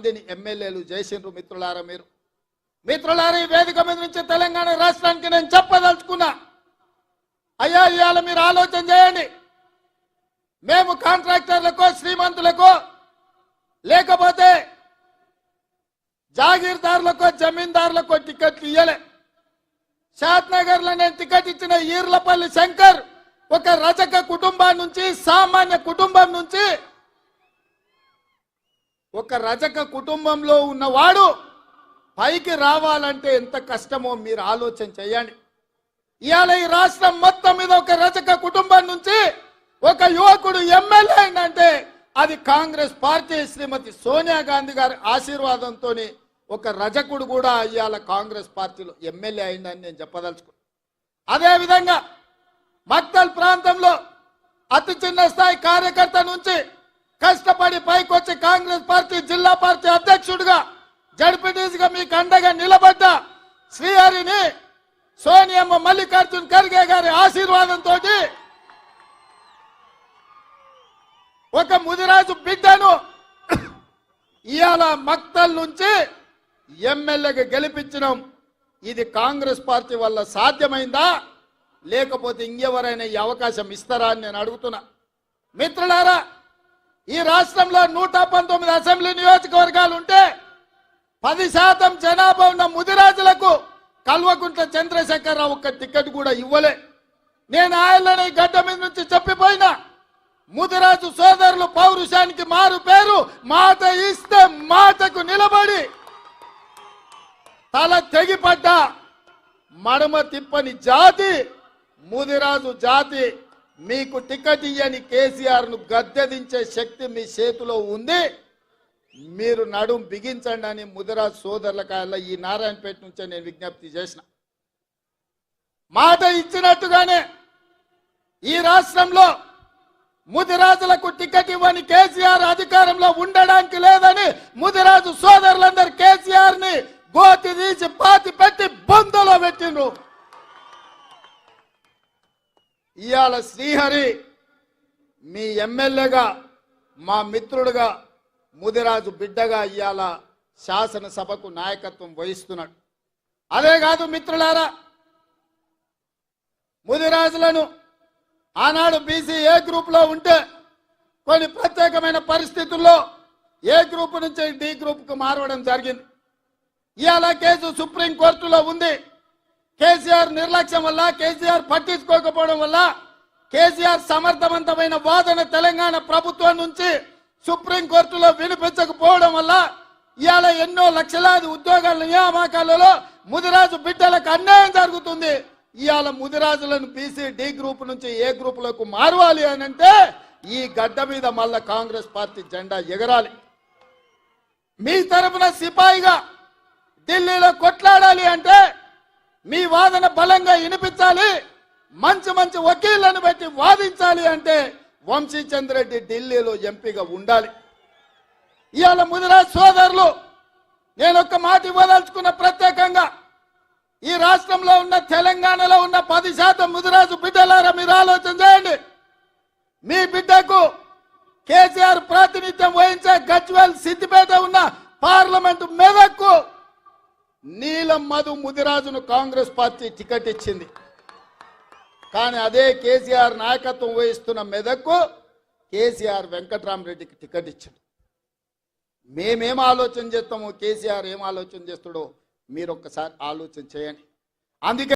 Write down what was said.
మందిని ఎమ్మెల్యేలు చేసిండ్రు మిత్రులారా. మిత్రులారా, ఈ వేదిక మీద నుంచి తెలంగాణ రాష్ట్రానికి నేను చెప్పదలుచుకున్నా, అయ్యా ఇవాళ మీరు ఆలోచన చేయండి. మేము కాంట్రాక్టర్లకో శ్రీమంతులకో లేకపోతే జాగీర్దారులకో జమీందారులకో టికెట్లు ఇయ్యలే. షాద్నగర్ లో నేను టికెట్ ఇచ్చిన ఈర్లపల్లి శంకర్ ఒక రజక కుటుంబం నుంచి, సామాన్య కుటుంబం నుంచి, ఒక రజక కుటుంబంలో ఉన్నవాడు పైకి రావాలంటే ఎంత కష్టమో మీరు ఆలోచన చేయండి. ఇవాళ ఈ రాష్ట్రం మొత్తం మీద ఒక రజక కుటుంబం నుంచి ఒక యువకుడు ఎమ్మెల్యే అయిందంటే అది కాంగ్రెస్ పార్టీ శ్రీమతి సోనియా గాంధీ గారి ఆశీర్వాదంతో ఒక రజకుడు కూడా ఇవాళ కాంగ్రెస్ పార్టీలో ఎమ్మెల్యే అయిందని నేను చెప్పదలుచుకున్నాను. అదేవిధంగా మక్తల్ ప్రాంతంలో అతి చిన్న స్థాయి కార్యకర్త నుంచి కష్టపడి పైకొచ్చి కాంగ్రెస్ పార్టీ జిల్లా పార్టీ అధ్యక్షుడిగా జడ్పీటీసీగా మీకు అండగా నిలబడ్డ శ్రీహరిని సోనియమ్మ మల్లికార్జున్ ఖర్గే గారి ఆశీర్వాదంతో ఒక ముదిరాజు బిడ్డను ఇవాళ మక్తల్ నుంచి ఎమ్మెల్యేగా గెలిపించడం ఇది కాంగ్రెస్ పార్టీ వల్ల సాధ్యమైందా, లేకపోతే ఇంకెవరైనా ఈ అవకాశం ఇస్తారా అని నేను అడుగుతున్నా. మిత్రులారా, ఈ రాష్ట్రంలో 119 అసెంబ్లీ నియోజకవర్గాలు ఉంటే 10% జనాభా ఉన్న ముదిరాజులకు కల్వకుంట్ల చంద్రశేఖరరావు ఒక్క టికెట్ కూడా ఇవ్వలే. నేను ఆయనని గడ్డ మీద నుంచి చెప్పిపోయినా, ముదిరాజు సోదరులు పౌరుషానికి మారు పేరు, మాట ఇస్తే మాటకు నిలబడి తల తెగిపడ్డ మడమ తిప్పని జాతి ముదిరాజు జాతి. మీకు టికెట్ ఇయ్యని కేసీఆర్ ను గద్దెదించే శక్తి మీ చేతిలో ఉంది. మీరు నడుం బిగించండి అని ముదిరాజు సోదరుల ఈ నారాయణపేట నుంచే నేను విజ్ఞప్తి చేసిన. మాట ఇచ్చినట్టుగానే ఈ రాష్ట్రంలో ముదిరాజులకు టికెట్ ఇవ్వని కేసీఆర్ అధికారంలో ఉండడానికి లేదని ముదిరాజు సోదరులందరూ కేసీఆర్ ని గోతి తీసి పాతి పెట్టి బొందలో పెట్టిండ్రు. ఇవాళ శ్రీహరి మీ ఎమ్మెల్యేగా, మా మిత్రుడుగా, ముదిరాజు బిడ్డగా ఇవాళ శాసనసభకు నాయకత్వం వహిస్తున్నాడు. అదే కాదు మిత్రులారా, ముదిరాజులను ఆనాడు బీసీ ఏ గ్రూప్ లో ఉంటే కొన్ని ప్రత్యేకమైన పరిస్థితుల్లో ఏ గ్రూప్ నుంచి డి గ్రూప్ కు మారవడం జరిగింది. ఇవాళ కేసు సుప్రీంకోర్టులో ఉంది. కేసీఆర్ నిర్లక్ష్యం వల్ల, కేసీఆర్ పట్టించుకోకపోవడం వల్ల, కేసీఆర్ సమర్థవంతమైన వాదన తెలంగాణ ప్రభుత్వం నుంచి సుప్రీంకోర్టులో వినిపించకపోవడం వల్ల ఇవాళ ఎన్నో లక్షలాది ఉద్యోగాల నియామకాలలో ముదిరాజు బిడ్డలకు అన్యాయం జరుగుతుంది. ఇవాళ ముదిరాజులను బీసీ డి గ్రూప్ నుంచి ఏ గ్రూప్ లకు మారవాలి అని అంటే ఈ గడ్డ మీద మళ్ళా కాంగ్రెస్ పార్టీ జెండా ఎగరాలి. మీ తరపున సిపాయిగా ఢిల్లీలో కొట్లాడాలి అంటే మీ వాదన బలంగా వినిపించాలి. మంచి మంచి వకీళ్లను పెట్టి వాదించాలి అంటే వంశీచంద్రెడ్డి ఢిల్లీలో ఎంపీగా ఉండాలి. ఇవాళ ముదిరాజ్ సోదరులు నేను ఒక్క మాట ఇవ్వదలుచుకున్న, ప్రత్యేకంగా ఈ రాష్ట్రంలో ఉన్న తెలంగాణలో ఉన్న 10% ముదిరాజు బిడ్డలారా మీరు ఆలోచన చేయండి. మీ బిడ్డకు కేసీఆర్ ప్రాతినిధ్యం వహించే గజ్వేల్ సిద్దిపేట ఉన్న పార్లమెంటు మెదక్కు నీలం మధు ముదిరాజును కాంగ్రెస్ పార్టీ టికెట్ ఇచ్చింది. కానీ అదే కేసీఆర్ నాయకత్వం వహిస్తున్న మెదక్కు కేసీఆర్ వెంకట్రామరెడ్డికి టికెట్ ఇచ్చింది. మేమేం ఆలోచన చేస్తామో, కేసీఆర్ ఏం ఆలోచన చేస్తాడో మీరు ఒక్కసారి ఆలోచన చేయండి. అందుకే